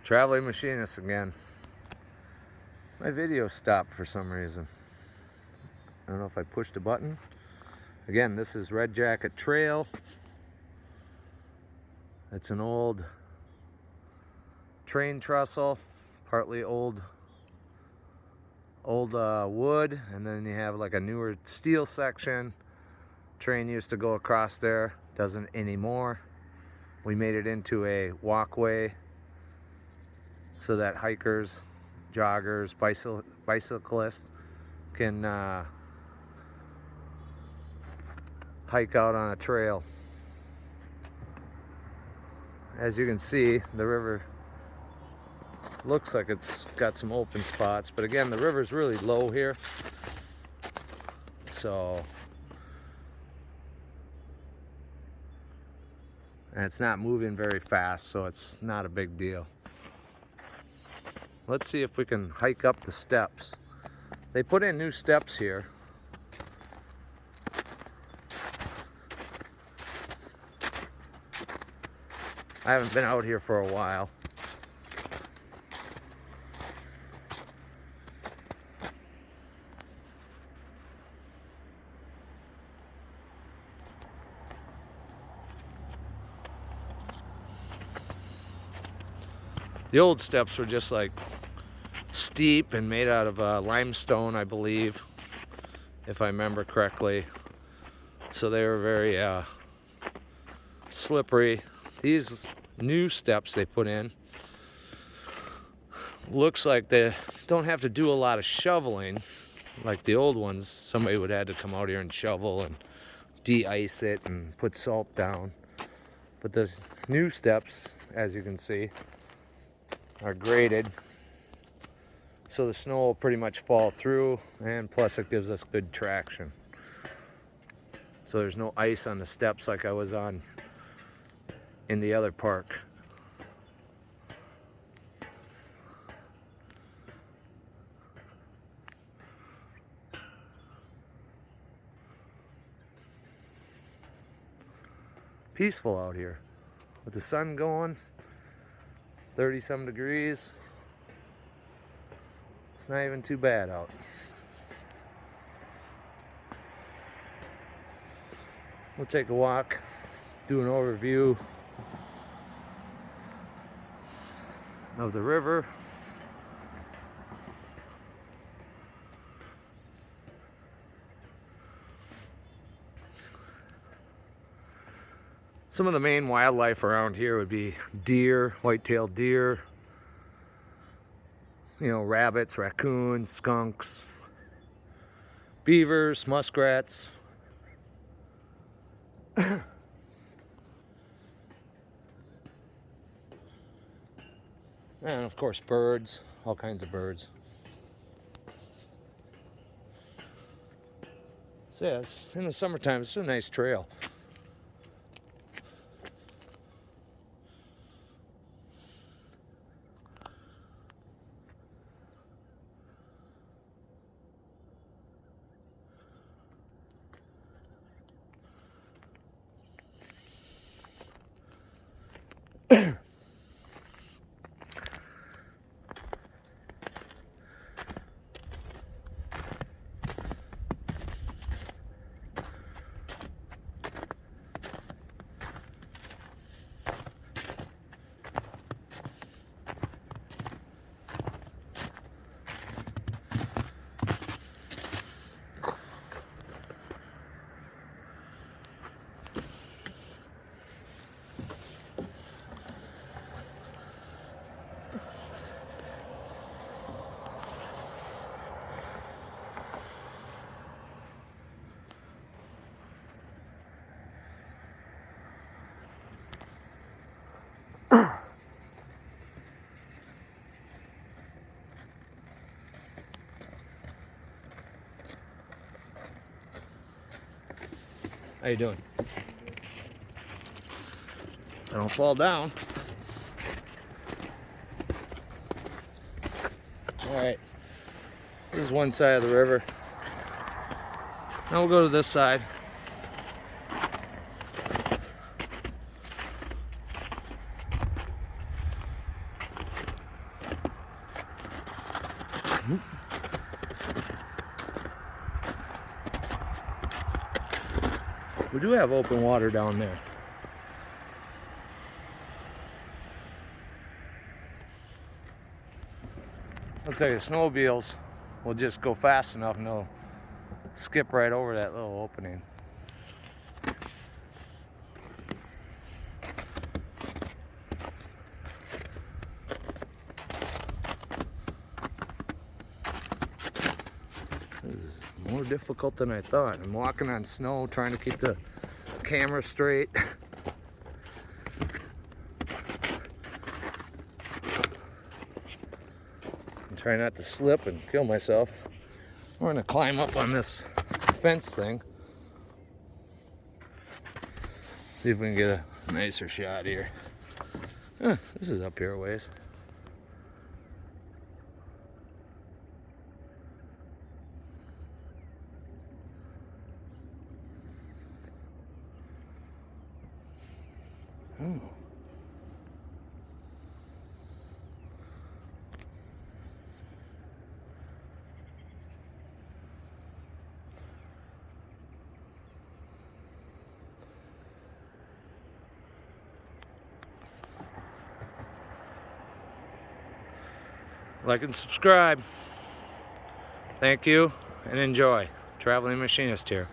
Traveling Machinist again. My video stopped for some reason. I don't know if I pushed a button. Again, this is Red Jacket Trail. It's an old train trestle, partly old wood, and then you have like a newer steel section. Train used to go across there, doesn't anymore. We made it into a walkway so that hikers, joggers, bicyclists can hike out on a trail. As you can see, the river looks like it's got some open spots, but again, the river's really low here, and it's not moving very fast, so it's not a big deal. Let's see if we can hike up the steps. They put in new steps here. I haven't been out here for a while. The old steps were just like steep and made out of limestone, I believe, if I remember correctly. So they were very slippery. These new steps they put in, looks like they don't have to do a lot of shoveling like the old ones. Somebody would have to come out here and shovel and de-ice it and put salt down. But those new steps, as you can see, are graded, so the snow will pretty much fall through, and plus it gives us good traction. So there's no ice on the steps like I was on in the other park. Peaceful out here with the sun going, 30-some degrees. It's not even too bad out. We'll take a walk, do an overview of the river. Some of the main wildlife around here would be deer, white-tailed deer, you know, rabbits, raccoons, skunks, beavers, muskrats. And of course birds, all kinds of birds. So yeah, in the summertime, it's a nice trail. How you doing? I don't fall down. All right, this is one side of the river. Now we'll go to this side. We do have open water down there. Looks like the snowmobiles will just go fast enough and they'll skip right over that little opening. This is more difficult than I thought. I'm walking on snow, trying to keep the camera straight. I'm trying not to slip and kill myself. We're gonna climb up on this fence thing. See if we can get a nicer shot here. This is up here a ways. Oh. Like and subscribe. Thank you and enjoy. Traveling Machinist here.